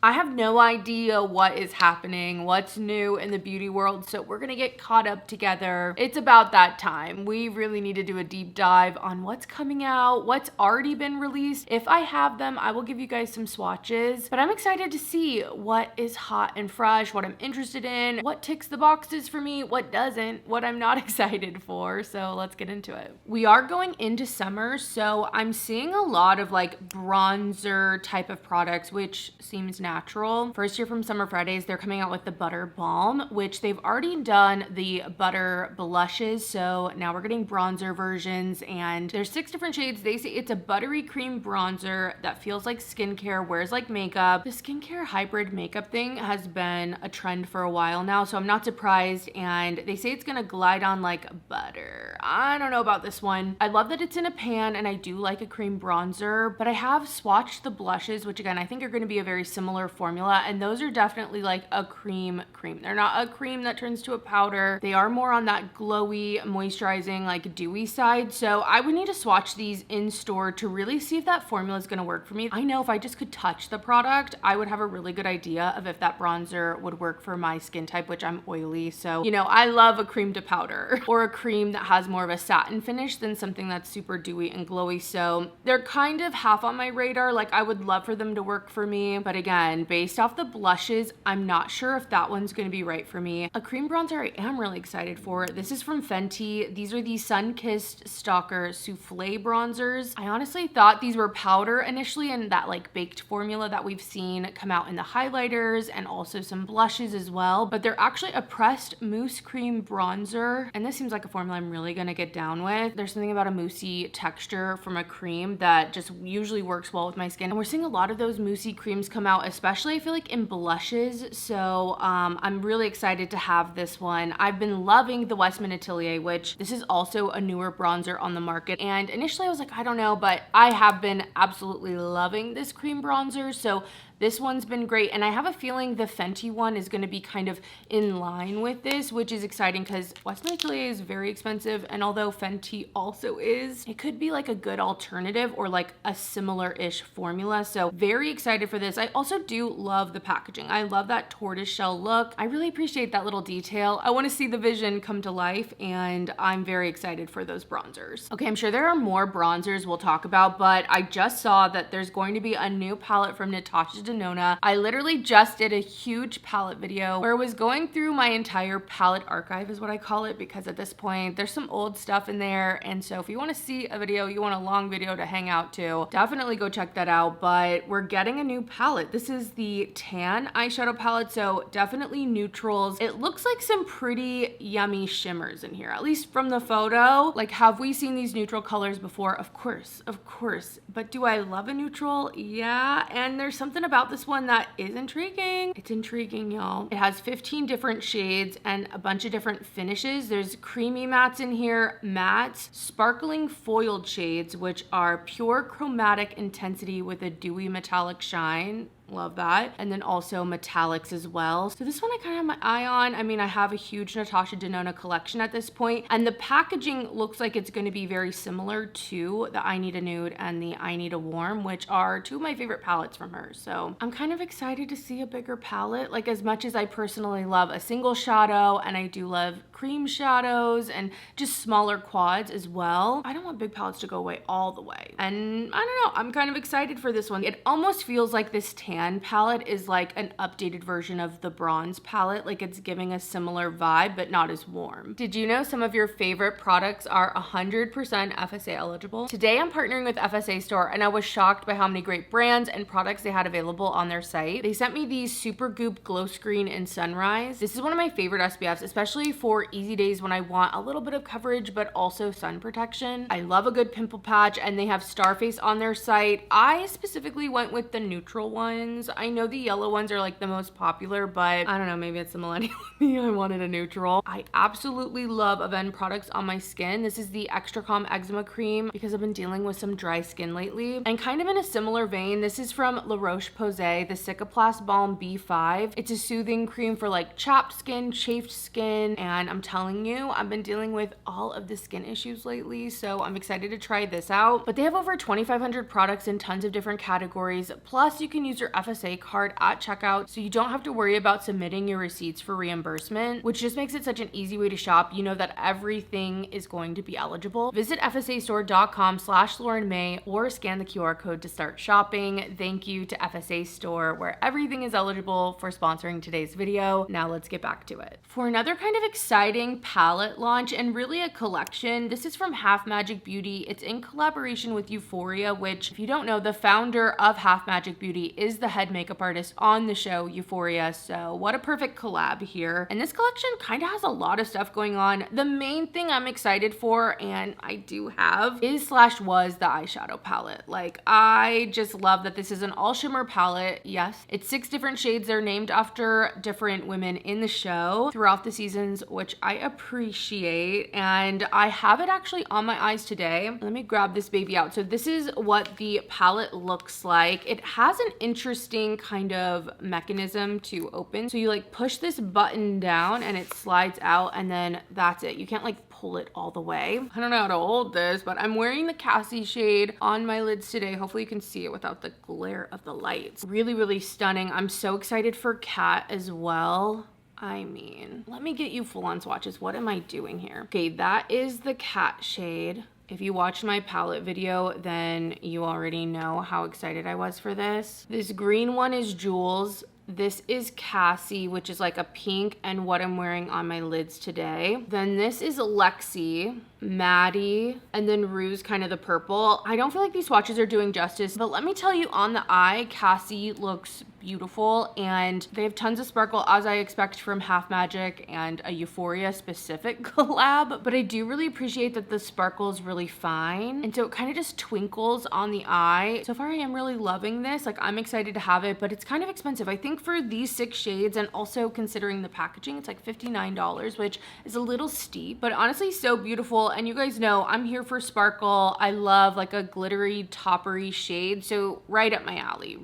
I have no idea what is happening, what's new in the beauty world, so we're gonna get caught up together. It's about that time. We really need to do a deep dive on what's coming out, what's already been released. If I have them, I will give you guys some swatches, but I'm excited to see what is hot and fresh, what I'm interested in, what ticks the boxes for me, what doesn't, what I'm not excited for. So let's get into it. We are going into summer, so I'm seeing a lot of like bronzer type of products, which seems natural. First here from Summer Fridays, they're coming out with the Butter Balm, which they've already done the butter blushes. So now we're getting bronzer versions, and there's 6 different shades. They say it's a buttery cream bronzer that feels like skincare, wears like makeup. The skincare hybrid makeup thing has been a trend for a while now, so I'm not surprised. And they say it's gonna glide on like butter. I don't know about this one. I love that it's in a pan, and I do like a cream bronzer, but I have swatched the blushes, which again, I think are gonna be a very similar formula, and those are definitely like a cream. They're not a cream that turns to a powder. They are more on that glowy, moisturizing, like dewy side. So I would need to swatch these in store to really see if that formula is going to work for me. I know if I just could touch the product, I would have a really good idea of if that bronzer would work for my skin type, which I'm oily. So, you know, I love a cream to powder or a cream that has more of a satin finish than something that's super dewy and glowy. So they're kind of half on my radar. Like, I would love for them to work for me, but again, based off the blushes, I'm not sure if that one's going to be right for me. A cream bronzer I am really excited for. This is from Fenty. These are the Sun-Kissed Stalker Souffle bronzers. I honestly thought these were powder initially, in that like baked formula that we've seen come out in the highlighters and also some blushes as well, but they're actually a pressed mousse cream bronzer, and this seems like a formula I'm really going to get down with. There's something about a moussey texture from a cream that just usually works well with my skin, and we're seeing a lot of those moussey creams come out, especially I feel like in blushes. So I'm really excited to have this one. I've been loving the Westman Atelier, which this is also a newer bronzer on the market, and initially I was like, I don't know, but I have been absolutely loving this cream bronzer. So this one's been great, and I have a feeling the Fenty one is going to be kind of in line with this, which is exciting because Westman Atelier is very expensive, and although Fenty also is, it could be like a good alternative or like a similar-ish formula. So very excited for this. I also do love the packaging. I love that tortoiseshell look. I really appreciate that little detail. I want to see the vision come to life, and I'm very excited for those bronzers. Okay, I'm sure there are more bronzers we'll talk about, but I just saw that there's going to be a new palette from Natasha Denona. I literally just did a huge palette video where I was going through my entire palette archive, is what I call it, because at this point there's some old stuff in there, and so if you want to see a video, you want a long video to hang out to, definitely go check that out. But we're getting a new palette. This is the tan eyeshadow palette, so definitely neutrals. It looks like some pretty yummy shimmers in here, at least from the photo. Like, have we seen these neutral colors before? Of course, but do I love a neutral? Yeah, and there's something about this one that is intriguing. It's intriguing, y'all. It has 15 different shades and a bunch of different finishes. There's creamy mattes in here, mattes, sparkling foiled shades, which are pure chromatic intensity with a dewy metallic shine. Love that. And then also metallics as well. So this one I kind of have my eye on. I mean, I have a huge Natasha Denona collection at this point, and the packaging looks like it's going to be very similar to the I Need a Nude and the I Need a Warm, which are 2 of my favorite palettes from her. So I'm kind of excited to see a bigger palette. Like, as much as I personally love a single shadow, and I do love cream shadows and just smaller quads as well, I don't want big palettes to go away all the way. And I don't know, I'm kind of excited for this one. It almost feels like this tan palette is like an updated version of the bronze palette. Like, it's giving a similar vibe, but not as warm. Did you know some of your favorite products are 100% FSA eligible? Today I'm partnering with FSA Store, and I was shocked by how many great brands and products they had available on their site. They sent me these Super Goop Glow Screen in Sunrise. This is one of my favorite SPFs, especially for easy days when I want a little bit of coverage but also sun protection. I love a good pimple patch, and they have Starface on their site. I specifically went with the neutral ones. I know the yellow ones are like the most popular, but I don't know, maybe it's the millennial me. I wanted a neutral. I absolutely love Aven products on my skin. This is the Extra Calm Eczema Cream because I've been dealing with some dry skin lately. And kind of in a similar vein, this is from La Roche-Posay, the Cicaplast Balm B5. It's a soothing cream for like chapped skin, chafed skin, and I'm telling you, I've been dealing with all of the skin issues lately, so I'm excited to try this out. But they have over 2,500 products in tons of different categories, plus you can use your FSA card at checkout, so you don't have to worry about submitting your receipts for reimbursement, which just makes it such an easy way to shop. You know that everything is going to be eligible. Visit fsastore.com/LaurenMay or scan the QR code to start shopping. Thank you to FSA Store, where everything is eligible, for sponsoring today's video. Now let's get back to it. For another kind of exciting palette launch and really a collection, this is from Half Magic Beauty. It's in collaboration with Euphoria, which, if you don't know, the founder of Half Magic Beauty is the head makeup artist on the show Euphoria, so what a perfect collab here. And this collection kind of has a lot of stuff going on. The main thing I'm excited for, and I do have, was the eyeshadow palette. Like, I just love that this is an all shimmer palette. Yes, it's 6 different shades. They're named after different women in the show throughout the seasons, which I appreciate. And I have it actually on my eyes today. Let me grab this baby out. So this is what the palette looks like. It has an interesting kind of mechanism to open. So you like push this button down and it slides out, and then that's it. You can't like pull it all the way. I don't know how to hold this, but I'm wearing the Cassie shade on my lids today. Hopefully you can see it without the glare of the lights. Really, really stunning. I'm so excited for Cat as well. I mean, let me get you full on swatches. What am I doing here? Okay, that is the Cat shade. If you watched my palette video, then you already know how excited I was for this. This green one is Jules. This is Cassie, which is like a pink, and what I'm wearing on my lids today. Then this is Lexi, Maddie, and then Rue's kind of the purple. I don't feel like these swatches are doing justice, but let me tell you, on the eye, Cassie looks beautiful, and they have tons of sparkle, as I expect from Half Magic and a Euphoria specific collab, but I do really appreciate that the sparkle is really fine, and so it kind of just twinkles on the eye. So far, I am really loving this. Like, I'm excited to have it, but it's kind of expensive. I think for these 6 shades, and also considering the packaging, it's like $59, which is a little steep, but honestly so beautiful. And you guys know I'm here for sparkle. I love like a glittery, toppery shade, so right up my alley.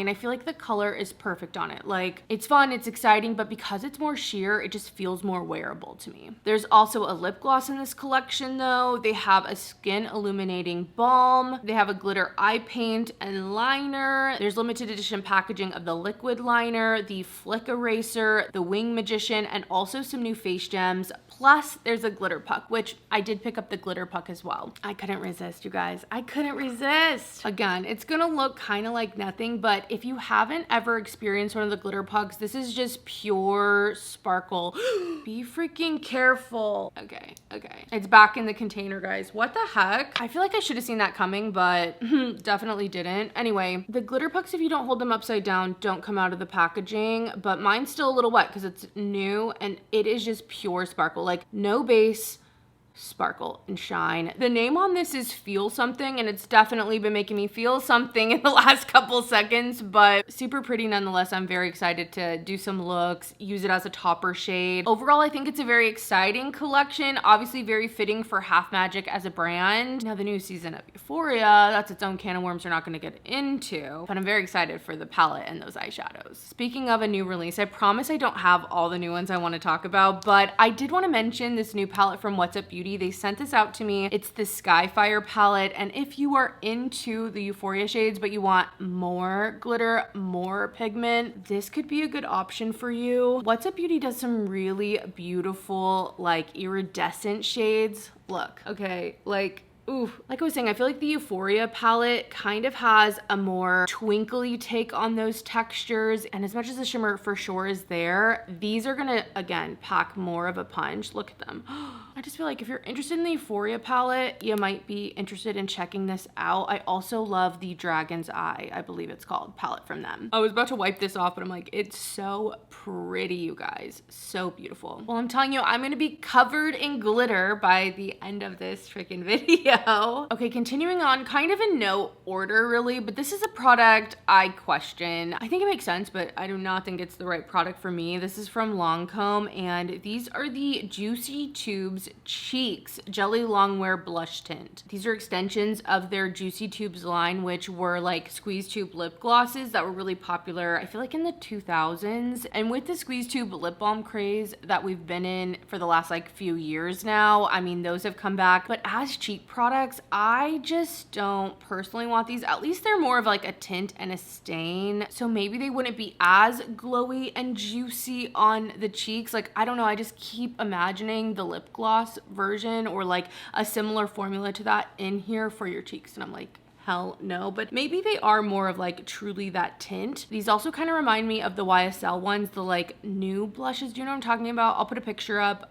And I feel like the color is perfect on it. Like, it's fun, it's exciting, but because it's more sheer, it just feels more wearable to me. There's also a lip gloss in this collection though. They have a skin illuminating balm. They have a glitter eye paint and liner. There's limited edition packaging of the liquid liner, the flick eraser, the wing magician, and also some new face gems. Plus there's a glitter puck, which I did pick up the glitter puck as well. I couldn't resist, you guys. I couldn't resist. Again, it's gonna look kind of like nothing, but if you haven't ever experienced one of the glitter pucks, this is just pure sparkle. Be freaking careful. Okay. It's back in the container, guys. What the heck? I feel like I should have seen that coming, but definitely didn't. Anyway, the glitter pucks, if you don't hold them upside down, don't come out of the packaging, but mine's still a little wet because it's new, and it is just pure sparkle. Like, no base, sparkle and shine. The name on this is Feel Something, and it's definitely been making me feel something in the last couple seconds, but super pretty nonetheless. I'm very excited to do some looks, use it as a topper shade. Overall, I think it's a very exciting collection, obviously very fitting for Half Magic as a brand. Now the new season of Euphoria, that's its own can of worms we're not going to get into, but I'm very excited for the palette and those eyeshadows. Speaking of a new release, I promise I don't have all the new ones I want to talk about, but I did want to mention this new palette from What's Up Beauty. They sent this out to me. It's the Skyfire palette, and if you are into the Euphoria shades but you want more glitter, more pigment, this could be a good option for you. What's Up Beauty does some really beautiful, like, iridescent shades. Look, okay, like, ooh, like I was saying, I feel like the Euphoria palette kind of has a more twinkly take on those textures, and as much as the shimmer for sure is there, these are gonna, again, pack more of a punch. Look at them. I just feel like if you're interested in the Euphoria palette, you might be interested in checking this out. I also love the Dragon's Eye, I believe it's called, palette from them. I was about to wipe this off, but I'm like, it's so pretty, you guys. So beautiful. Well, I'm telling you, I'm gonna be covered in glitter by the end of this freaking video. Okay, continuing on, kind of in no order really, but this is a product I question. I think it makes sense, but I do not think it's the right product for me. This is from Lancôme, and these are the Juicy Tubes Cheeks Jelly Longwear Blush Tint. These are extensions of their Juicy Tubes line, which were like squeeze tube lip glosses that were really popular, I feel like in the 2000s. And with the squeeze tube lip balm craze that we've been in for the last like few years now, I mean, those have come back. But as cheek products, I just don't personally want these. At least they're more of like a tint and a stain. So maybe they wouldn't be as glowy and juicy on the cheeks. Like, I don't know, I just keep imagining the lip gloss version or like a similar formula to that in here for your cheeks. And I'm like, hell no. But maybe they are more of like truly that tint. These also kind of remind me of the YSL ones, the like new blushes. Do you know what I'm talking about? I'll put a picture up.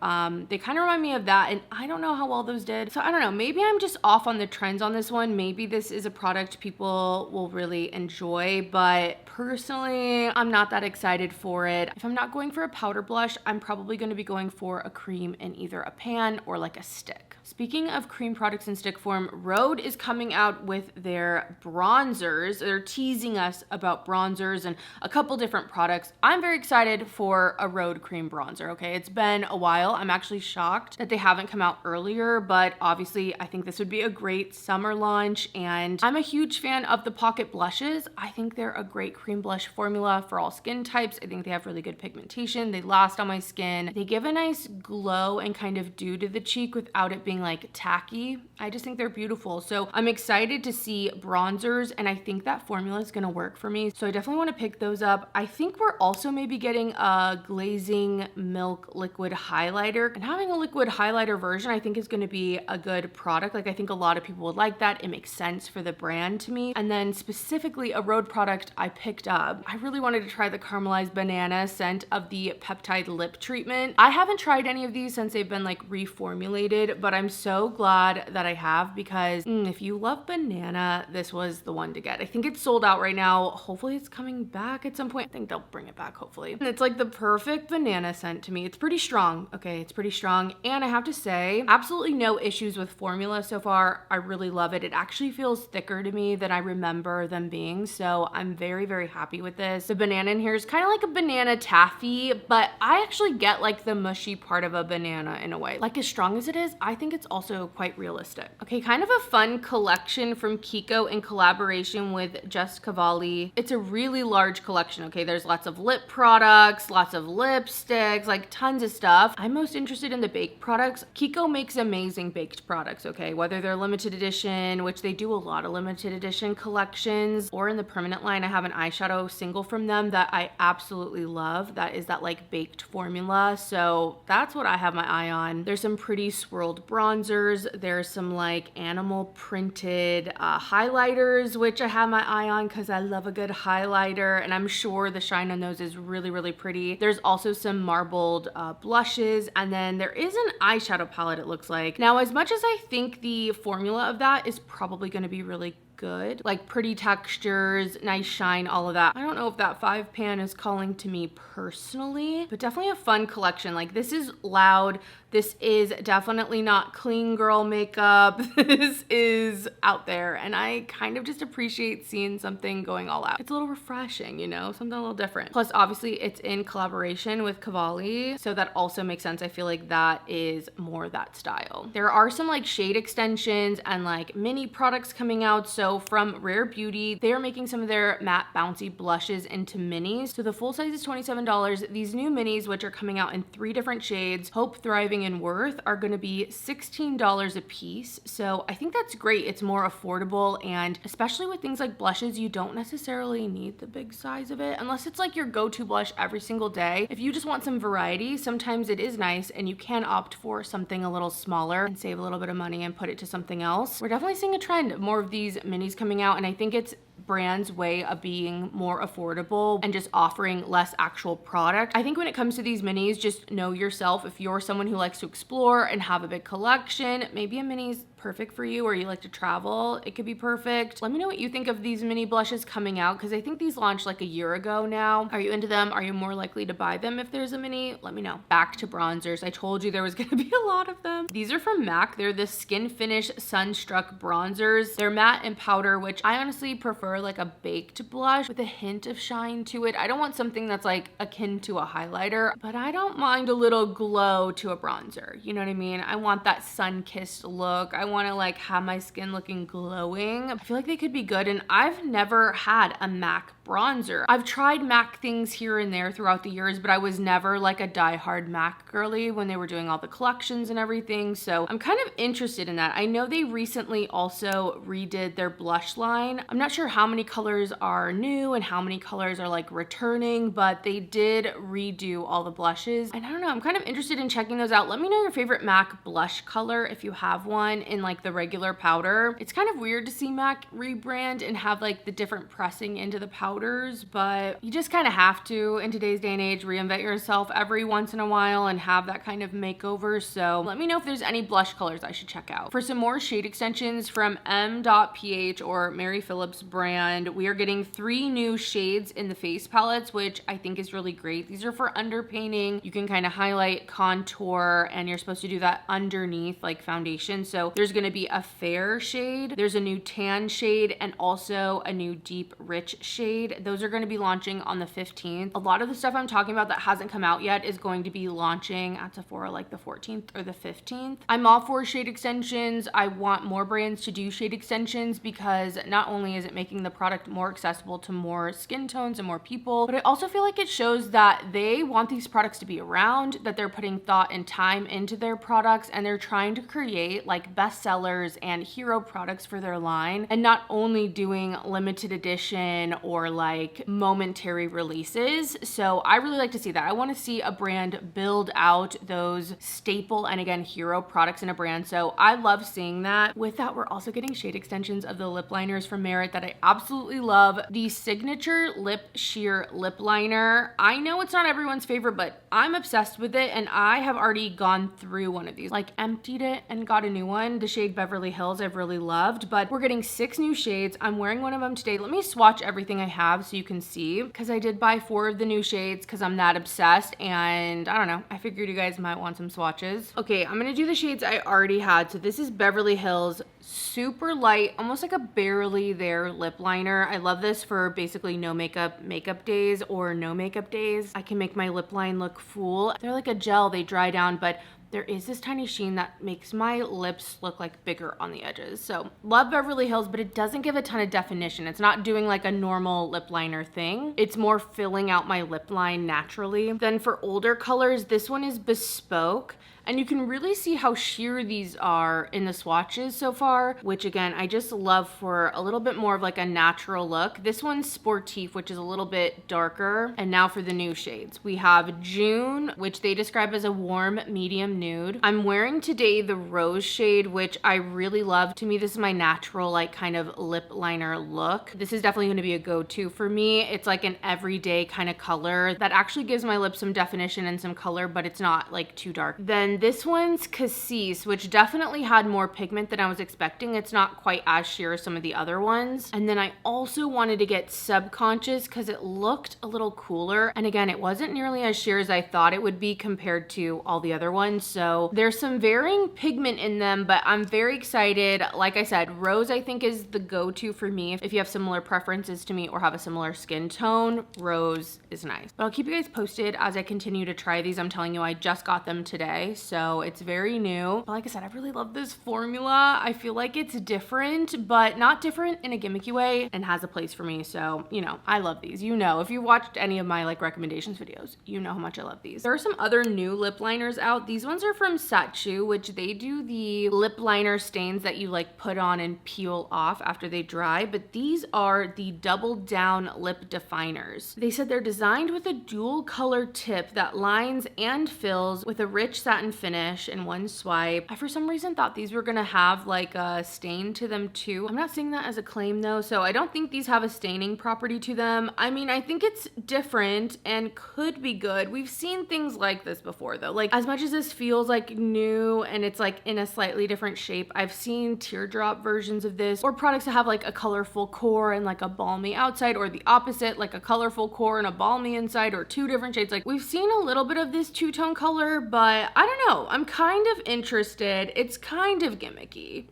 They kind of remind me of that, and I don't know how well those did. So I don't know, maybe I'm just off on the trends on this one. Maybe this is a product people will really enjoy, but personally, I'm not that excited for it. If I'm not going for a powder blush, I'm probably going to be going for a cream in either a pan or like a stick. Speaking of cream products in stick form, Rhode is coming out with their bronzers. They're teasing us about bronzers and a couple different products. I'm very excited for a Rhode cream bronzer, okay? It's been a while. I'm actually shocked that they haven't come out earlier, but obviously I think this would be a great summer launch, and I'm a huge fan of the Pocket blushes. I think they're a great cream blush formula for all skin types. I think they have really good pigmentation. They last on my skin. They give a nice glow and kind of dew to the cheek without it being like tacky. I just think they're beautiful. So I'm excited to see bronzers, and I think that formula is gonna work for me. So I definitely wanna pick those up. I think we're also maybe getting a glazing milk liquid highlighter, and having a liquid highlighter version I think is gonna be a good product. Like, I think a lot of people would like that. It makes sense for the brand to me. And then specifically a Rhode product I picked up. I really wanted to try the caramelized banana scent of the peptide lip treatment. I haven't tried any of these since they've been like reformulated, but I'm so glad that I have, because if you love banana, this was the one to get. I think it's sold out right now. Hopefully it's coming back at some point. I think they'll bring it back, hopefully. And it's like the perfect banana scent to me. It's pretty strong. Okay, it's pretty strong. And I have to say, absolutely no issues with formula so far. I really love it. It actually feels thicker to me than I remember them being. So I'm very, very happy with this. The banana in here is kind of like a banana taffy, but I actually get like the mushy part of a banana in a way. Like, as strong as it is, I think it's also quite realistic. Okay, kind of a fun collection from Kiko in collaboration with Just Cavalli. It's a really large collection, okay? There's lots of lip products, lots of lipsticks, like tons of stuff. I'm most interested in the baked products. Kiko makes amazing baked products, okay? Whether they're limited edition, which they do a lot of limited edition collections, or in the permanent line, I have an eyeshadow single from them that I absolutely love. That is that like baked formula. So that's what I have my eye on. There's some pretty swirled bronzers. There's some like animal printed highlighters, which I have my eye on because I love a good highlighter, and I'm sure the shine on those is really, really pretty. There's also some marbled blushes, and then there is an eyeshadow palette, it looks like. Now, as much as I think the formula of that is probably going to be really good, like pretty textures, nice shine, all of that, I don't know if that 5 pan is calling to me personally, but definitely a fun collection. Like, this is loud. This is definitely not clean girl makeup. This is out there, and I kind of just appreciate seeing something going all out. It's a little refreshing, you know, something a little different. Plus, obviously, it's in collaboration with Cavalli, so that also makes sense. I feel like that is more that style. There are some like shade extensions and like mini products coming out. So from Rare Beauty, they are making some of their matte bouncy blushes into minis. So the full size is $27. These new minis, which are coming out in 3 different shades, Hope, Thriving, and Worth, are going to be $16 a piece. So I think that's great. It's more affordable, and especially with things like blushes, you don't necessarily need the big size of it unless it's like your go-to blush every single day. If you just want some variety, sometimes it is nice, and you can opt for something a little smaller and save a little bit of money and put it to something else. We're definitely seeing a trend of more of these minis coming out, and I think it's brands' way of being more affordable and just offering less actual product. I think when it comes to these minis, just know yourself. If you're someone who likes to explore and have a big collection, maybe a mini's perfect for you, or you like to travel, it could be perfect. Let me know what you think of these mini blushes coming out, because I think these launched like a year ago now. Are you into them? Are you more likely to buy them if there's a mini? Let me know. Back to bronzers. I told you there was gonna be a lot of them. These are from MAC. They're the Skin Finish Sunstruck Bronzers. They're matte and powder, which I honestly prefer like a baked blush with a hint of shine to it. I don't want something that's like akin to a highlighter, but I don't mind a little glow to a bronzer. You know what I mean? I want that sun-kissed look. I want to like have my skin looking glowing. I feel like they could be good, and I've never had a MAC bronzer. I've tried MAC things here and there throughout the years, but I was never like a diehard MAC girly when they were doing all the collections and everything. So I'm kind of interested in that. I know they recently also redid their blush line. I'm not sure how many colors are new and how many colors are like returning, but they did redo all the blushes. And I don't know, I'm kind of interested in checking those out. Let me know your favorite MAC blush color if you have one in like the regular powder. It's kind of weird to see MAC rebrand and have like the different pressing into the powders, but you just kind of have to in today's day and age reinvent yourself every once in a while and have that kind of makeover. So let me know if there's any blush colors I should check out. For some more shade extensions from M.PH or Mary Phillips brand, we are getting 3 new shades in the face palettes, which I think is really great. These are for underpainting. You can kind of highlight, contour, and you're supposed to do that underneath like foundation. So there's going to be a fair shade, there's a new tan shade, and also a new deep rich shade. Those are going to be launching on the 15th. A lot of the stuff I'm talking about that hasn't come out yet is going to be launching at Sephora like the 14th or the 15th. I'm all for shade extensions. I want more brands to do shade extensions because not only is it making the product more accessible to more skin tones and more people, but I also feel like it shows that they want these products to be around, that they're putting thought and time into their products, and they're trying to create like bestsellers and hero products for their line, and not only doing limited edition or like momentary releases. So I really like to see that. I want to see a brand build out those staple and again hero products in a brand. So I love seeing that. With that, we're also getting shade extensions of the lip liners from Merit that I absolutely love. The Signature Lip Sheer Lip Liner. I know it's not everyone's favorite, but I'm obsessed with it, and I have already gone through one of these, like emptied it and got a new one. The shade Beverly Hills I've really loved, but we're getting 6 new shades. I'm wearing one of them today. Let me swatch everything I have so you can see, because I did buy 4 of the new shades because I'm that obsessed, and I don't know, I figured you guys might want some swatches. Okay, I'm gonna do the shades I already had. So this is Beverly Hills, super light, almost like a barely there lip liner. I love this for basically no makeup days or no makeup days. I can make my lip line look full. They're like a gel, they dry down, but there is this tiny sheen that makes my lips look like bigger on the edges. So love Beverly Hills, but it doesn't give a ton of definition. It's not doing like a normal lip liner thing. It's more filling out my lip line naturally. Then for older colors, this one is Bespoke. And you can really see how sheer these are in the swatches so far, which again, I just love for a little bit more of like a natural look. This one's Sportif, which is a little bit darker. And now for the new shades. We have June, which they describe as a warm medium nude. I'm wearing today the rose shade, which I really love. To me, this is my natural like kind of lip liner look. This is definitely going to be a go-to for me. It's like an everyday kind of color that actually gives my lips some definition and some color, but it's not like too dark. Then this one's Cassis, which definitely had more pigment than I was expecting. It's not quite as sheer as some of the other ones. And then I also wanted to get Subconscious because it looked a little cooler. And again, it wasn't nearly as sheer as I thought it would be compared to all the other ones. So there's some varying pigment in them, but I'm very excited. Like I said, rose I think is the go-to for me. If you have similar preferences to me or have a similar skin tone, rose is nice. But I'll keep you guys posted as I continue to try these. I'm telling you, I just got them today, so it's very new. But like I said, I really love this formula. I feel like it's different, but not different in a gimmicky way, and has a place for me. So, you know, I love these. You know, if you watched any of my like recommendations videos, you know how much I love these. There are some other new lip liners out. These ones are from Satchu, which they do the lip liner stains that you like put on and peel off after they dry, but these are the Double Down Lip Definers. They said they're designed with a dual color tip that lines and fills with a rich satin finish in one swipe. I for some reason thought these were gonna have like a stain to them too. I'm not saying that as a claim though, so I don't think these have a staining property to them. I mean, I think it's different and could be good. We've seen things like this before though. Like, as much as this feels like new and it's like in a slightly different shape, I've seen teardrop versions of this, or products that have like a colorful core and like a balmy outside, or the opposite, like a colorful core and a balmy inside, or two different shades. Like, we've seen a little bit of this two-tone color, but I don't know. I'm kind of interested. It's kind of gimmicky.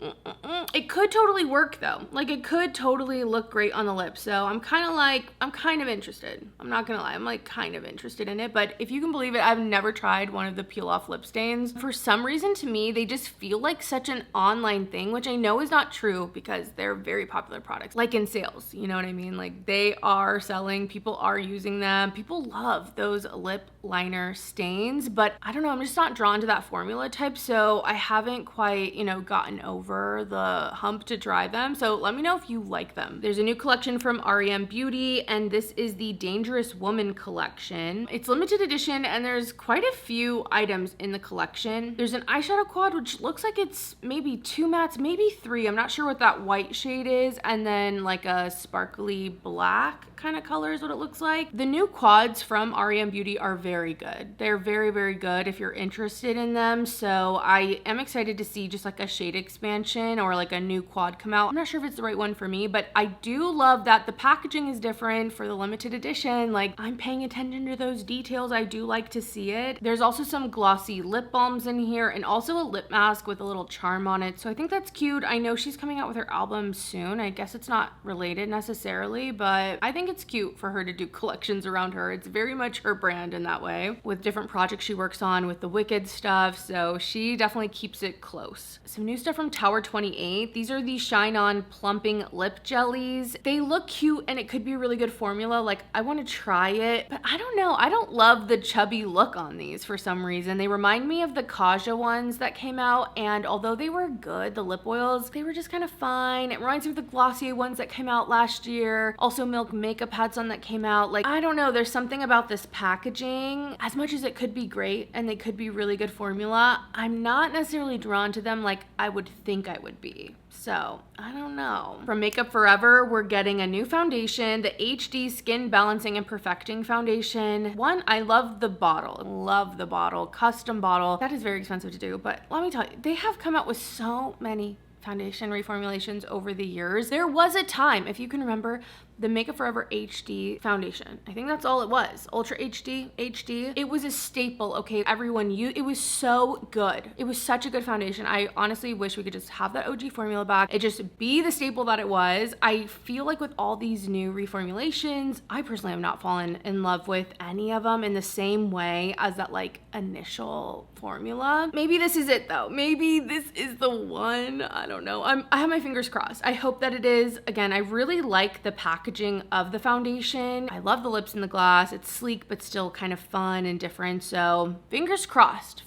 It could totally work though. Like, it could totally look great on the lips. So I'm kind of interested. I'm not gonna lie. I'm like kind of interested in it, but if you can believe it, I've never tried one of the peel off lip stains. For some reason, to me, they just feel like such an online thing, which I know is not true because they're very popular products, like in sales, you know what I mean? Like, they are selling, people are using them. People love those lip liner stains, but I don't know, I'm just not drawn to that formula type, so I haven't quite, you know, gotten over the hump to try them. So let me know if you like them. There's a new collection from R.E.M Beauty, and this is the Dangerous Woman collection. It's limited edition, and there's quite a few items in the collection. There's an eyeshadow quad, which looks like it's maybe 2 mattes, maybe 3. I'm not sure what that white shade is, and then like a sparkly black kind of color is what it looks like. The new quads from R.E.M Beauty are very good. They're very, very good if you're interested in them. So I am excited to see just like a shade expansion or like a new quad come out. I'm not sure if it's the right one for me, but I do love that the packaging is different for the limited edition. Like, I'm paying attention to those details. I do like to see it. There's also some glossy lip balms in here, and also a lip mask with a little charm on it. So I think that's cute. I know she's coming out with her album soon. I guess it's not related necessarily, but I think it's cute for her to do collections around her. It's very much her brand in that way, with different projects she works on with the Wicked stuff. So she definitely keeps it close. Some new stuff from Tower 28. These are the Shine On Plumping Lip Jellies. They look cute and it could be a really good formula. Like, I want to try it, but I don't know. I don't love the chubby look on these for some reason. They remind me of the Kaja ones that came out, and although they were good, the lip oils, they were just kind of fine. It reminds me of the Glossier ones that came out last year. Also, Milk Makeup had some that came out. Like, I don't know. There's something about this packaging. As much as it could be great and they could be really good formula, I'm not necessarily drawn to them like I would think I would be. So I don't know. From Makeup Forever, we're getting a new foundation, the HD Skin Balancing and Perfecting Foundation. One, I love the bottle, custom bottle. That is very expensive to do, but let me tell you, they have come out with so many foundation reformulations over the years. There was a time, if you can remember, the Makeup Forever HD foundation. I think that's all it was. Ultra HD. It was a staple, okay? Everyone used it. Was so good. It was such a good foundation. I honestly wish we could just have that OG formula back. It just be the staple that it was. I feel like with all these new reformulations, I personally have not fallen in love with any of them in the same way as that like initial formula. Maybe this is it though. Maybe this is the one. I don't know. I have my fingers crossed. I hope that it is. Again, I really like the packaging of the foundation. I love the lips in the glass. It's sleek but still kind of fun and different. So fingers crossed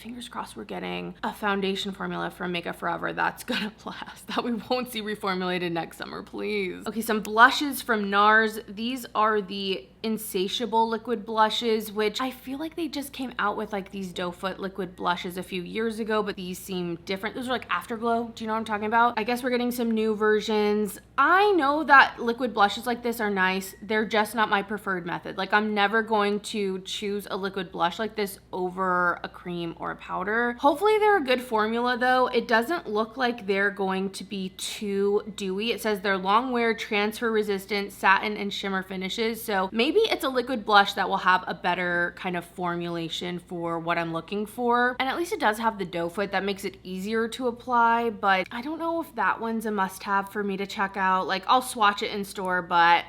we're getting a foundation formula from Makeup Forever that's gonna last, that we won't see reformulated next summer, please. Okay, some blushes from Nars. These are the Insatiable liquid blushes, which I feel like they just came out with like these doe foot liquid blushes a few years ago, but these seem different. Those are like Afterglow. Do you know what I'm talking about? I guess we're getting some new versions. I know that liquid blushes like this are nice. They're just not my preferred method. Like, I'm never going to choose a liquid blush like this over a cream or a powder. Hopefully they're a good formula though. It doesn't look like they're going to be too dewy. It says they're long wear, transfer resistant, satin and shimmer finishes. So maybe it's a liquid blush that will have a better kind of formulation for what I'm looking for. And at least it does have the doe foot that makes it easier to apply, but I don't know if that one's a must-have for me to check out. Like, I'll swatch it in store, but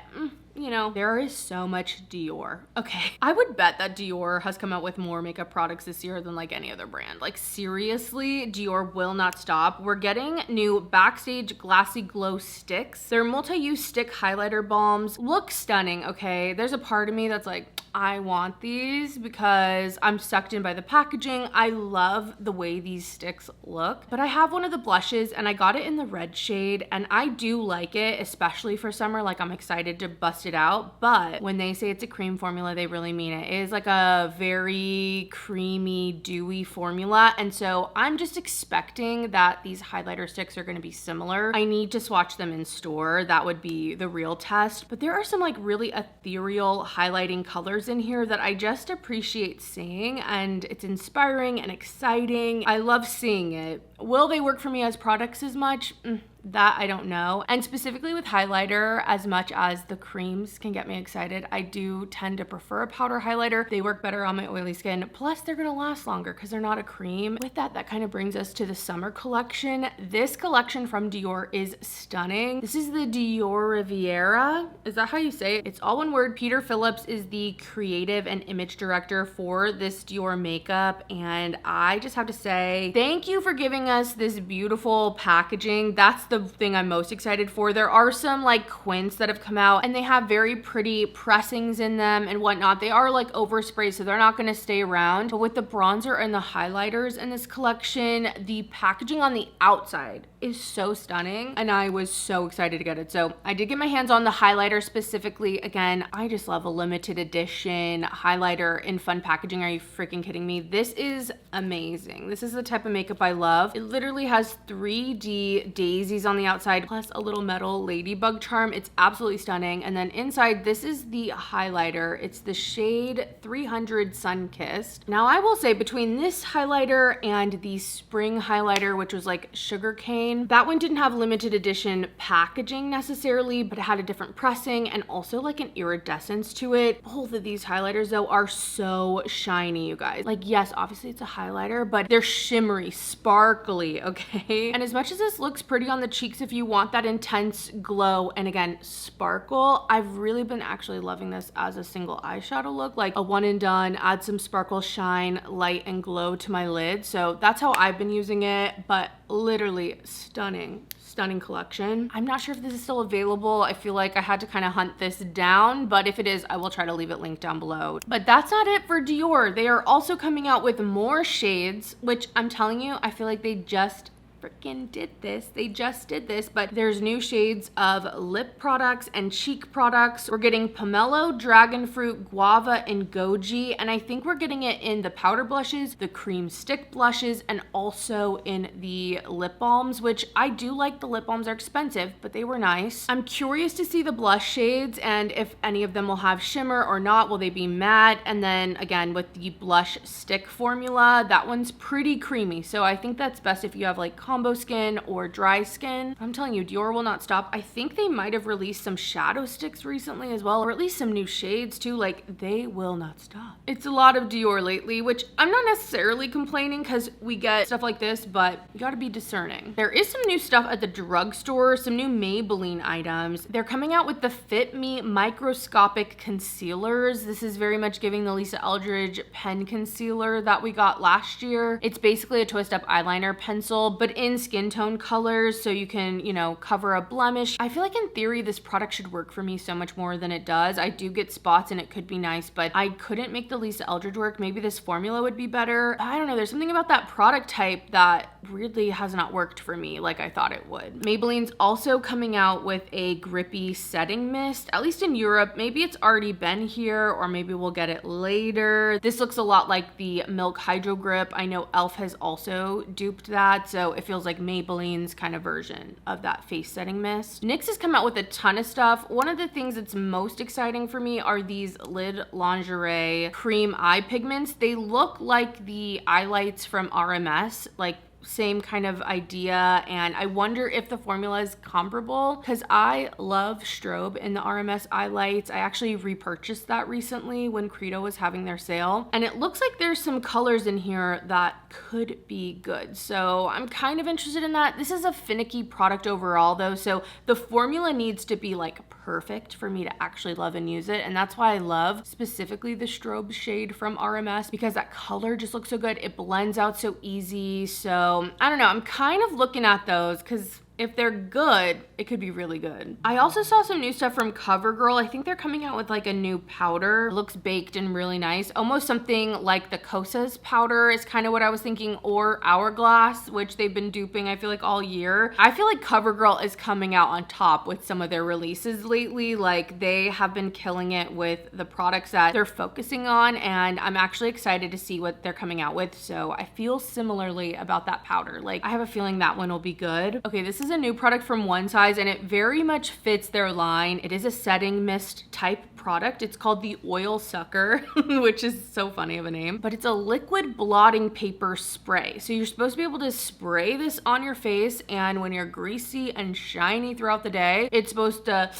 you know, there is so much Dior. Okay, I would bet that Dior has come out with more makeup products this year than like any other brand. Like, seriously, Dior will not stop. We're getting new Backstage Glassy Glow sticks. They're multi-use stick highlighter balms. Look stunning, okay? There's a part of me that's like, I want these because I'm sucked in by the packaging. I love the way these sticks look. But I have one of the blushes and I got it in the red shade and I do like it, especially for summer. Like, I'm excited to bust it out. But when they say it's a cream formula, they really mean it. It is like a very creamy, dewy formula. And so I'm just expecting that these highlighter sticks are going to be similar. I need to swatch them in store. That would be the real test. But there are some like really ethereal highlighting colors in here that I just appreciate seeing, and it's inspiring and exciting. I love seeing it. Will they work for me as products as much? That I don't know. And specifically with highlighter, as much as the creams can get me excited, I do tend to prefer a powder highlighter. They work better on my oily skin. Plus, they're gonna last longer because they're not a cream. With that, that kind of brings us to the summer collection. This collection from Dior is stunning. This is the Dior Riviera. Is that how you say it? It's all one word. Peter Phillips is the creative and image director for this Dior makeup. And I just have to say, thank you for giving us this beautiful packaging. That's the thing I'm most excited for. There are some like quints that have come out and they have very pretty pressings in them and whatnot. They are like oversprayed, so they're not going to stay around. But with the bronzer and the highlighters in this collection, the packaging on the outside is so stunning and I was so excited to get it. So I did get my hands on the highlighter specifically. Again, I just love a limited edition highlighter in fun packaging. Are you freaking kidding me? This is amazing. This is the type of makeup I love. It literally has 3D daisies on the outside plus a little metal ladybug charm. It's absolutely stunning. And then inside, this is the highlighter. It's the shade 300 Sun-Kissed. Now I will say, between this highlighter and the spring highlighter, which was like sugarcane, that one didn't have limited edition packaging necessarily, but it had a different pressing and also like an iridescence to it. Both of these highlighters though are so shiny, you guys. Like, yes, obviously it's a highlighter, but they're shimmery, sparkly, okay? And as much as this looks pretty on the cheeks, if you want that intense glow and again, sparkle, I've really been actually loving this as a single eyeshadow look, like a one and done, add some sparkle, shine, light, and glow to my lid. So that's how I've been using it, but literally stunning collection. I'm not sure if this is still available. I feel like I had to kind of hunt this down, but if it is, I will try to leave it linked down below. But that's not it for Dior. They are also coming out with more shades, which I'm telling you, I feel like they just freaking did this. They just did this, but there's new shades of lip products and cheek products. We're getting pomelo, dragon fruit, guava, and goji, and I think we're getting it in the powder blushes, the cream stick blushes, and also in the lip balms, which I do like. The lip balms are expensive, but they were nice. I'm curious to see the blush shades and if any of them will have shimmer or not. Will they be matte? And then again, with the blush stick formula, that one's pretty creamy, so I think that's best if you have like combo skin or dry skin. I'm telling you, Dior will not stop. I think they might have released some shadow sticks recently as well, or at least some new shades too. Like, they will not stop. It's a lot of Dior lately, which I'm not necessarily complaining because we get stuff like this, but you gotta be discerning. There is some new stuff at the drugstore, some new Maybelline items. They're coming out with the Fit Me Microscopic Concealers. This is very much giving the Lisa Eldridge pen concealer that we got last year. It's basically a twist up eyeliner pencil, but in skin tone colors, so you can, you know, cover a blemish. I feel like in theory this product should work for me so much more than it does. I do get spots and it could be nice, but I couldn't make the Lisa Eldridge work. Maybe this formula would be better. I don't know, there's something about that product type that weirdly has not worked for me like I thought it would. Maybelline's also coming out with a Grippy setting mist, at least in Europe. Maybe it's already been here or maybe we'll get it later. This looks a lot like the Milk Hydro Grip. I know e.l.f. has also duped that, so it feels like Maybelline's kind of version of that face setting mist. NYX has come out with a ton of stuff. One of the things that's most exciting for me are these Lid Lingerie cream eye pigments. They look like the eye lights from RMS, like same kind of idea, and I wonder if the formula is comparable because I love strobe in the RMS eye lights. I actually repurchased that recently when Credo was having their sale, and it looks like there's some colors in here that could be good, so I'm kind of interested in that. This is a finicky product overall though, so the formula needs to be like perfect for me to actually love and use it, and that's why I love specifically the strobe shade from RMS, because that color just looks so good. It blends out so easy. So I don't know, I'm kind of looking at those because if they're good, it could be really good. I also saw some new stuff from CoverGirl. I think they're coming out with like a new powder. It looks baked and really nice. Almost something like the Kosas powder is kind of what I was thinking, or Hourglass, which they've been duping, I feel like, all year. I feel like CoverGirl is coming out on top with some of their releases lately. Like, they have been killing it with the products that they're focusing on, and I'm actually excited to see what they're coming out with. So I feel similarly about that powder. Like, I have a feeling that one will be good. Okay, this is a new product from One Size, and it very much fits their line. It is a setting mist type product. It's called the Oil Sucker, which is so funny of a name, but it's a liquid blotting paper spray. So you're supposed to be able to spray this on your face, and when you're greasy and shiny throughout the day, it's supposed to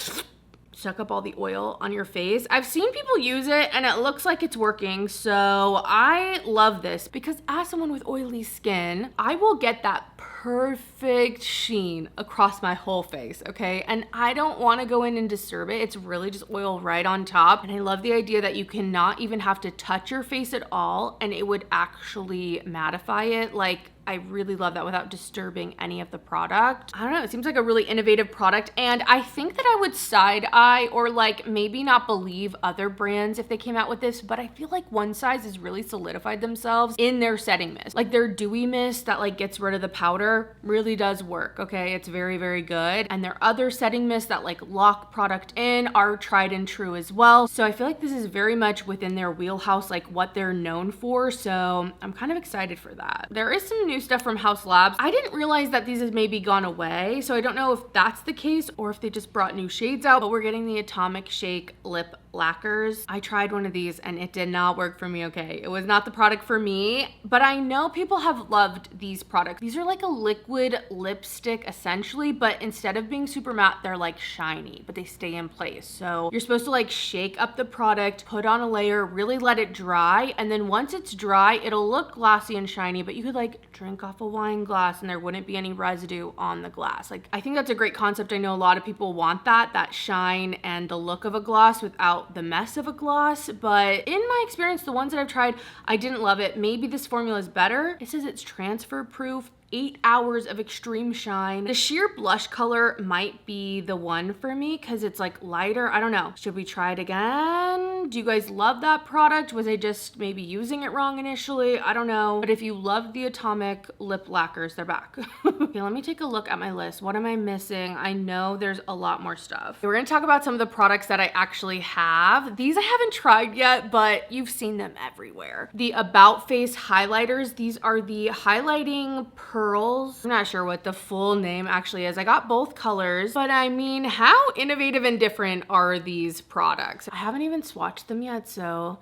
suck up all the oil on your face. I've seen people use it and it looks like it's working, so I love this because as someone with oily skin, I will get that perfect sheen across my whole face, okay? And I don't want to go in and disturb it. It's really just oil right on top. And I love the idea that you cannot even have to touch your face at all and it would actually mattify it. Like, I really love that without disturbing any of the product. I don't know, it seems like a really innovative product, and I think that I would side eye or like maybe not believe other brands if they came out with this, but I feel like One Size has really solidified themselves in their setting mist. Like, their dewy mist that like gets rid of the powder really does work, okay? It's very, very good. And their other setting mists that like lock product in are tried and true as well. So I feel like this is very much within their wheelhouse, like what they're known for. So I'm kind of excited for that. There is some new stuff from House Labs. I didn't realize that these have maybe gone away, so I don't know if that's the case or if they just brought new shades out, but we're getting the Atomic Shake lip lacquers. I tried one of these and it did not work for me, okay? It was not the product for me, but I know people have loved these products. These are like a liquid lipstick essentially, but instead of being super matte, they're like shiny, but they stay in place. So you're supposed to like shake up the product, put on a layer, really let it dry, and then once it's dry, it'll look glossy and shiny, but you could like drink off a wine glass and there wouldn't be any residue on the glass. Like, I think that's a great concept. I know a lot of people want that shine and the look of a gloss without the mess of a gloss, but in my experience, the ones that I've tried, I didn't love it. Maybe this formula is better. It says it's transfer proof, 8 hours of extreme shine. The sheer blush color might be the one for me because it's like lighter. I don't know. Should we try it again? Do you guys love that product? Was I just maybe using it wrong initially? I don't know. But if you love the Atomic lip lacquers, they're back. Okay, let me take a look at my list. What am I missing? I know there's a lot more stuff. We're gonna talk about some of the products that I actually have. These I haven't tried yet, but you've seen them everywhere. The About Face highlighters. These are the highlighting pearls. I'm not sure what the full name actually is. I got both colors, but I mean, how innovative and different are these products? I haven't even swatched them yet, so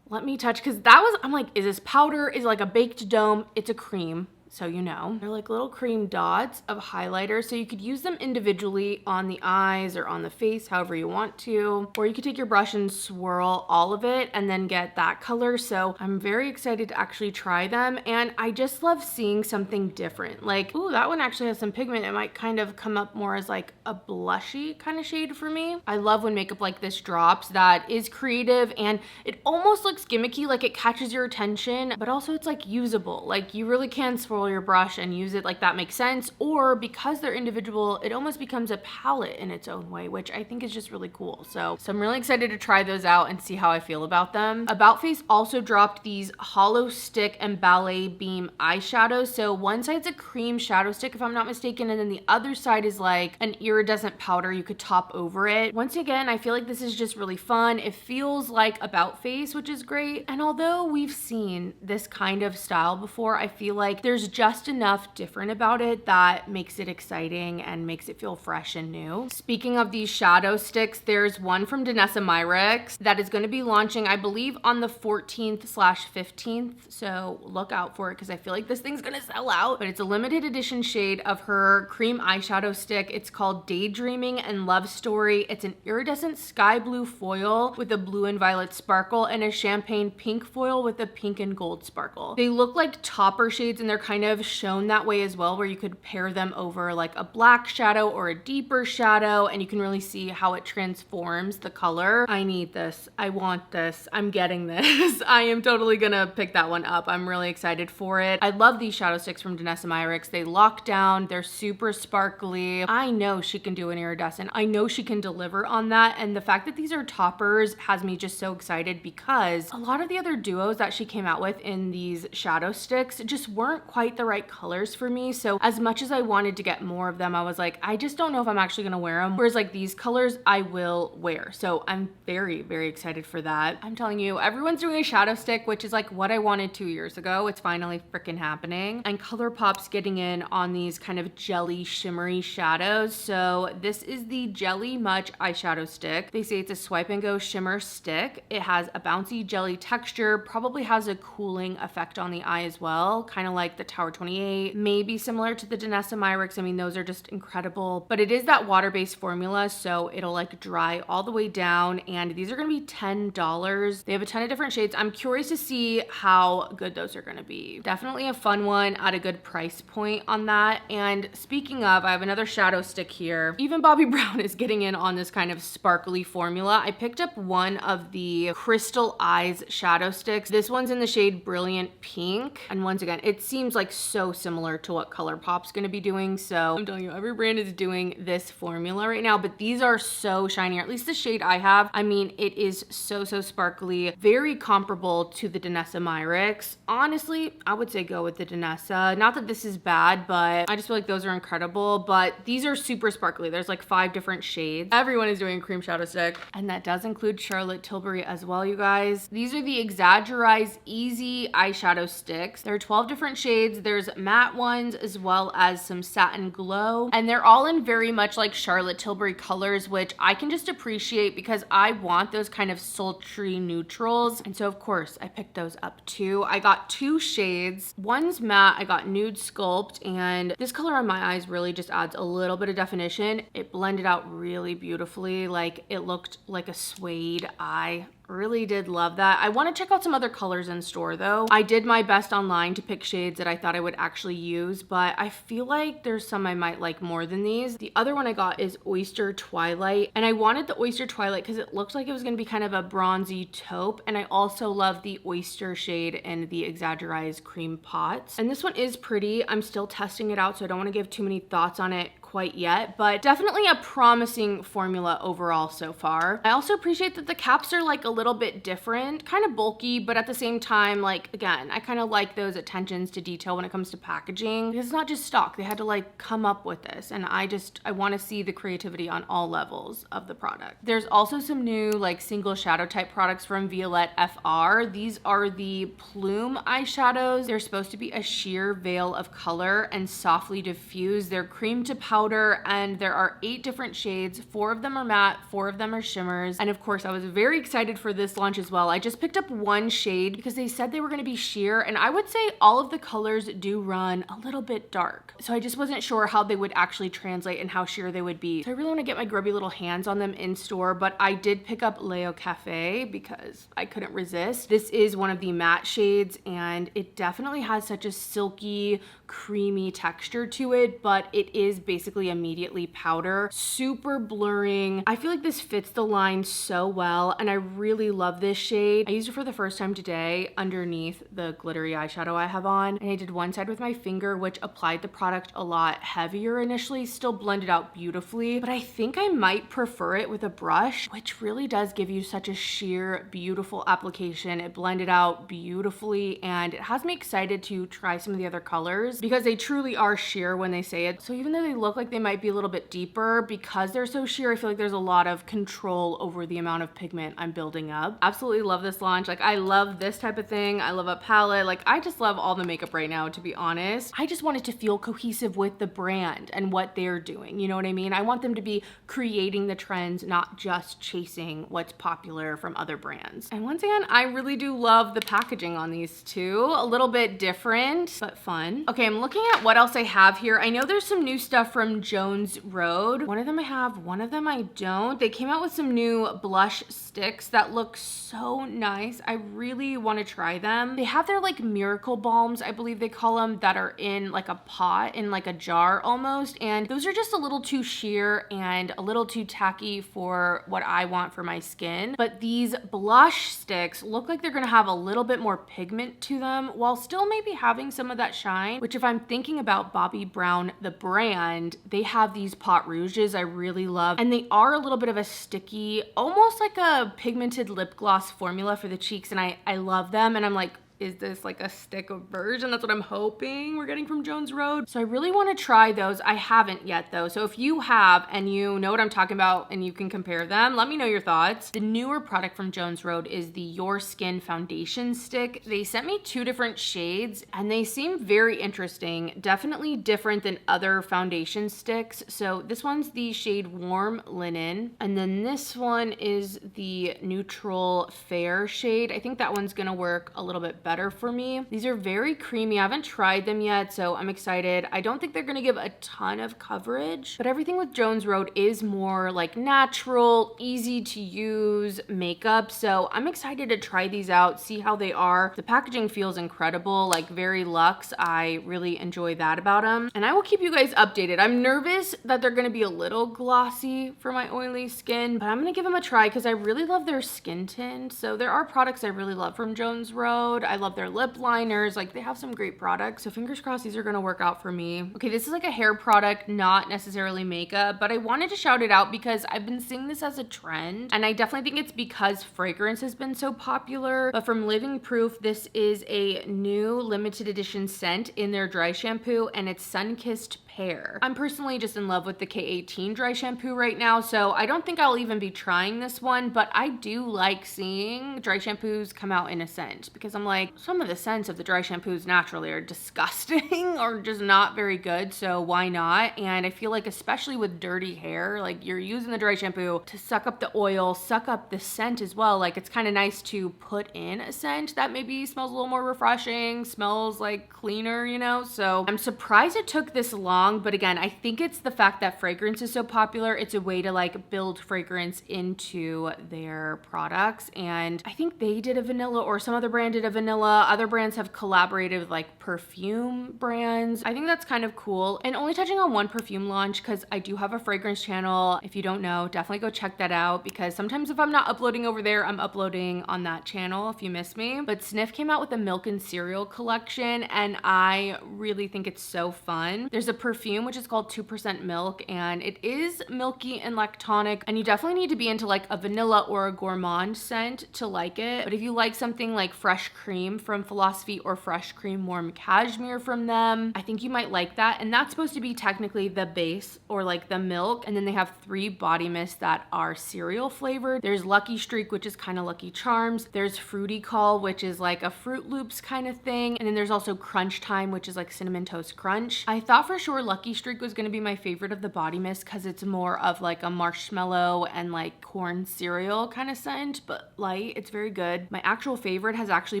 let me touch, because I'm like, is this powder? Is it like a baked dome? It's a cream. So you know, they're like little cream dots of highlighter. So you could use them individually on the eyes or on the face, however you want to. Or you could take your brush and swirl all of it and then get that color. So I'm very excited to actually try them. And I just love seeing something different. Like, ooh, that one actually has some pigment. It might kind of come up more as like a blushy kind of shade for me. I love when makeup like this drops that is creative and it almost looks gimmicky, like it catches your attention, but also it's like usable. Like, you really can swirl your brush and use it, like that makes sense. Or because they're individual, it almost becomes a palette in its own way, which I think is just really cool. So I'm really excited to try those out and see how I feel about them. About Face also dropped these hollow stick and ballet beam eyeshadows. So one side's a cream shadow stick, if I'm not mistaken, and then the other side is like an iridescent powder you could top over it. Once again, I feel like this is just really fun. It feels like About Face, which is great. And although we've seen this kind of style before, I feel like there's just enough different about it that makes it exciting and makes it feel fresh and new. Speaking of these shadow sticks, there's one from Danessa Myricks that is going to be launching, I believe, on the 14th/15th. So look out for it because I feel like this thing's going to sell out. But it's a limited edition shade of her cream eyeshadow stick. It's called Daydreaming and Love Story. It's an iridescent sky blue foil with a blue and violet sparkle and a champagne pink foil with a pink and gold sparkle. They look like topper shades and they're kind kind of shown that way as well, where you could pair them over like a black shadow or a deeper shadow, and you can really see how it transforms the color. I need this. I want this. I'm getting this. I am totally gonna pick that one up. I'm really excited for it. I love these shadow sticks from Danessa Myricks. They lock down. They're super sparkly. I know she can do an iridescent. I know she can deliver on that. And the fact that these are toppers has me just so excited, because a lot of the other duos that she came out with in these shadow sticks just weren't quite the right colors for me. So as much as I wanted to get more of them, I was like, I just don't know if I'm actually gonna wear them. Whereas like these colors I will wear. So I'm very, very excited for that. I'm telling you, everyone's doing a shadow stick, which is like what I wanted 2 years ago. It's finally freaking happening. And ColourPop's getting in on these kind of jelly shimmery shadows. So this is the Jelly Much eyeshadow stick. They say it's a swipe and go shimmer stick. It has a bouncy jelly texture, probably has a cooling effect on the eye as well, kind of like the Tower 28, maybe similar to the Danessa Myricks. I mean, those are just incredible, but it is that water-based formula, so it'll like dry all the way down, and these are gonna be $10. They have a ton of different shades. I'm curious to see how good those are gonna be. Definitely a fun one at a good price point on that. And speaking of, I have another shadow stick here. Even Bobbi Brown is getting in on this kind of sparkly formula. I picked up one of the Crystal Eyes shadow sticks. This one's in the shade Brilliant Pink. And once again, it seems like so similar to what ColourPop's gonna be doing. So I'm telling you, every brand is doing this formula right now, but these are so shiny, or at least the shade I have. I mean, it is so sparkly, very comparable to the Danessa Myricks. Honestly, I would say go with the Danessa. Not that this is bad, but I just feel like those are incredible, but these are super sparkly. There's like 5 different shades. Everyone is doing a cream shadow stick, and that does include Charlotte Tilbury as well, you guys. These are the Exaggerize Easy eyeshadow sticks. There are 12 different shades. There's matte ones as well as some satin glow, and they're all in very much like Charlotte Tilbury colors, which I can just appreciate because I want those kind of sultry neutrals. And so of course I picked those up too. I got 2 shades. One's matte. I got Nude Sculpt, and this color on my eyes really just adds a little bit of definition. It blended out really beautifully. Like, it looked like a suede eye. Really did love that. I want to check out some other colors in store though. I did my best online to pick shades that I thought I would actually use, but I feel like there's some I might like more than these. The other one I got is Oyster Twilight, and I wanted the Oyster Twilight because it looked like it was going to be kind of a bronzy taupe, and I also love the Oyster shade in the Exaggerize Cream Pots. And this one is pretty. I'm still testing it out, so I don't want to give too many thoughts on it quite yet, but definitely a promising formula overall so far. I also appreciate that the caps are like a little bit different, kind of bulky, but at the same time, like, again, I kind of like those attentions to detail when it comes to packaging, because it's not just stock. They had to like come up with this, and I want to see the creativity on all levels of the product. There's also some new like single shadow type products from Violette FR. These are the Plume eyeshadows. They're supposed to be a sheer veil of color and softly diffuse. They're cream to powder, and there are 8 different shades. 4 of them are matte, 4 of them are shimmers. And of course, I was very excited for this launch as well. I just picked up one shade because they said they were going to be sheer, and I would say all of the colors do run a little bit dark. So I just wasn't sure how they would actually translate and how sheer they would be. So I really want to get my grubby little hands on them in store, but I did pick up Leo Cafe because I couldn't resist. This is one of the matte shades, and it definitely has such a silky, creamy texture to it, but it is basically immediately powder, super blurring. I feel like this fits the line so well, and I really love this shade. I used it for the first time today underneath the glittery eyeshadow I have on, and I did one side with my finger, which applied the product a lot heavier initially, still blended out beautifully, but I think I might prefer it with a brush, which really does give you such a sheer, beautiful application. It blended out beautifully, and it has me excited to try some of the other colors because they truly are sheer when they say it. So even though they look like they might be a little bit deeper, because they're so sheer, I feel like there's a lot of control over the amount of pigment I'm building up. Absolutely love this launch. Like, I love this type of thing. I love a palette. Like, I just love all the makeup right now, to be honest. I just want it to feel cohesive with the brand and what they're doing. You know what I mean? I want them to be creating the trends, not just chasing what's popular from other brands. And once again, I really do love the packaging on these too. A little bit different, but fun. Okay, I'm looking at what else I have here. I know there's some new stuff from from Jones Road. One of them I have, one of them I don't. They came out with some new blush sticks that look so nice. I really want to try them. They have their like miracle balms, I believe they call them, that are in like a pot, in like a jar almost. And those are just a little too sheer and a little too tacky for what I want for my skin. But these blush sticks look like they're gonna have a little bit more pigment to them while still maybe having some of that shine, which if I'm thinking about Bobbi Brown, the brand, they have these pot rouges I really love. And they are a little bit of a sticky, almost like a pigmented lip gloss formula for the cheeks. And I love them. And I'm like, is this like a stick of version? That's what I'm hoping we're getting from Jones Road. So I really want to try those. I haven't yet though. So if you have and you know what I'm talking about and you can compare them, let me know your thoughts. The newer product from Jones Road is the Your Skin Foundation Stick. They sent me 2 different shades and they seem very interesting. Definitely different than other foundation sticks. So this one's the shade Warm Linen. And then this one is the Neutral Fair shade. I think that one's gonna work a little bit better for me. These are very creamy. I haven't tried them yet, so I'm excited. I don't think they're gonna give a ton of coverage, but everything with Jones Road is more like natural, easy to use makeup. So I'm excited to try these out, see how they are. The packaging feels incredible, like very luxe. I really enjoy that about them. And I will keep you guys updated. I'm nervous that they're gonna be a little glossy for my oily skin, but I'm gonna give them a try because I really love their skin tint. So there are products I really love from Jones Road. I love their lip liners. Like they have some great products. So fingers crossed these are gonna work out for me. Okay, this is like a hair product, not necessarily makeup, but I wanted to shout it out because I've been seeing this as a trend. And I definitely think it's because fragrance has been so popular. But from Living Proof, this is a new limited edition scent in their dry shampoo and it's Sun-Kissed Pear. I'm personally just in love with the K18 dry shampoo right now, so I don't think I'll even be trying this one, but I do like seeing dry shampoos come out in a scent because I'm like, some of the scents of the dry shampoos naturally are disgusting or just not very good, so why not? And I feel like especially with dirty hair, like you're using the dry shampoo to suck up the oil, suck up the scent as well. Like it's kind of nice to put in a scent that maybe smells a little more refreshing, smells like cleaner, you know? So I'm surprised it took this long. But again, I think it's the fact that fragrance is so popular. It's a way to like build fragrance into their products. And I think they did a vanilla or some other brand did a vanilla. Other brands have collaborated with like perfume brands. I think that's kind of cool. And only touching on one perfume launch because I do have a fragrance channel. If you don't know, definitely go check that out because sometimes if I'm not uploading over there, I'm uploading on that channel if you miss me. But Sniff came out with a milk and cereal collection and I really think it's so fun. There's a perfume which is called 2% Milk and it is milky and lactonic and you definitely need to be into like a vanilla or a gourmand scent to like it. But if you like something like Fresh Cream from Philosophy or Fresh Cream Warm Cashmere from them, I think you might like that. And that's supposed to be technically the base or like the milk. And then they have 3 body mists that are cereal flavored. There's Lucky Streak, which is kind of Lucky Charms. There's Fruity Call, which is like a Fruit Loops kind of thing. And then there's also Crunch Time, which is like Cinnamon Toast Crunch. I thought for sure Lucky Streak was going to be my favorite of the body mist because it's more of like a marshmallow and like corn cereal kind of scent, but light. It's very good. My actual favorite has actually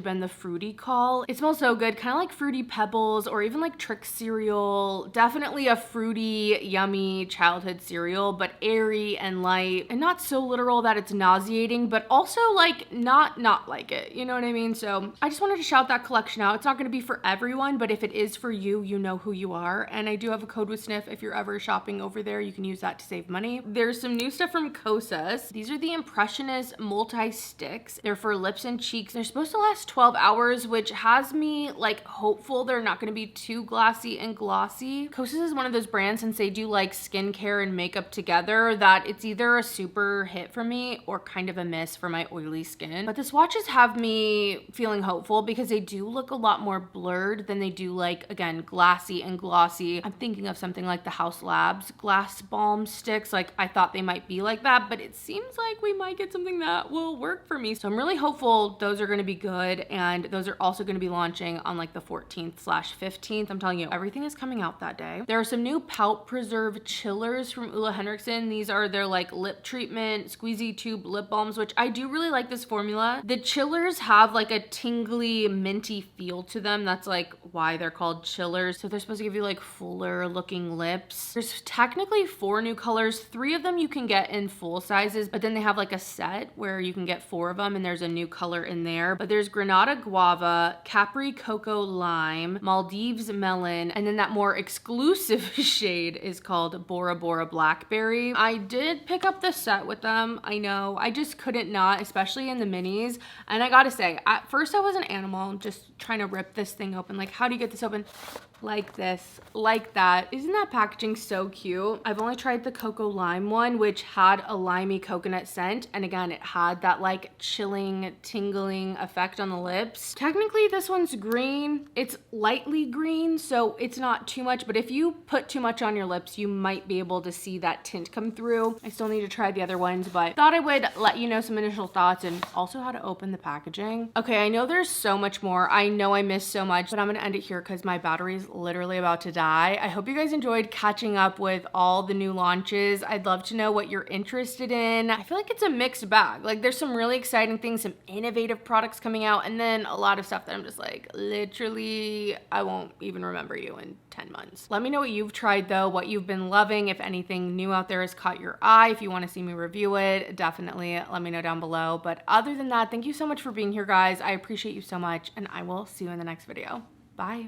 been the Fruity Call. It smells so good, kind of like Fruity Pebbles or even like Trick cereal. Definitely a fruity, yummy childhood cereal, but airy and light and not so literal that it's nauseating, but also like not like it. You know what I mean? So I just wanted to shout that collection out. It's not going to be for everyone, but if it is for you, you know who you are. And I do have a code with Sniff. If you're ever shopping over there, you can use that to save money. There's some new stuff from Kosas. These are the Impressionist multi-sticks. They're for lips and cheeks. They're supposed to last 12 hours, which has me like hopeful they're not going to be too glassy and glossy. Kosas is one of those brands, since they do like skincare and makeup together, that it's either a super hit for me or kind of a miss for my oily skin. But the swatches have me feeling hopeful because they do look a lot more blurred than they do like, again, glassy and glossy. I'm thinking of something like the House Labs glass balm sticks. Like I thought they might be like that, but it seems like we might get something that will work for me. So I'm really hopeful those are going to be good. And those are also going to be launching on like the 14th/15th. I'm telling you, everything is coming out that day. There are some new Pout Preserve chillers from Ulla Henriksen. These are their like lip treatment squeezy tube lip balms, which I do really like this formula. The chillers have like a tingly minty feel to them. That's like why they're called chillers. So they're supposed to give you like fuller color looking lips. There's technically 4 new colors. 3 of them you can get in full sizes, but then they have like a set where you can get 4 of them and there's a new color in there. But there's Granada Guava, Capri Cocoa Lime, Maldives Melon, and then that more exclusive shade is called Bora Bora Blackberry. I did pick up the set with them. I know, I just couldn't not, especially in the minis. And I gotta say, at first I was an animal just trying to rip this thing open. Like, how do you get this open? Like this, like that. Isn't that packaging so cute? I've only tried the Cocoa Lime one, which had a limey coconut scent. And again, it had that like chilling, tingling effect on the lips. Technically, this one's green. It's lightly green, so it's not too much. But if you put too much on your lips, you might be able to see that tint come through. I still need to try the other ones, but thought I would let you know some initial thoughts and also how to open the packaging. Okay, I know there's so much more. I know I missed so much, but I'm gonna end it here because my battery's literally about to die. I hope you guys enjoyed catching up with all the new launches. I'd love to know what you're interested in. I feel like it's a mixed bag. Like, there's some really exciting things, some innovative products coming out, and then a lot of stuff that I'm just like, literally, I won't even remember you in 10 months. Let me know what you've tried though, what you've been loving, if anything new out there has caught your eye. If you want to see me review it, definitely let me know down below. But other than that, thank you so much for being here, guys. I appreciate you so much, and I will see you in the next video. Bye.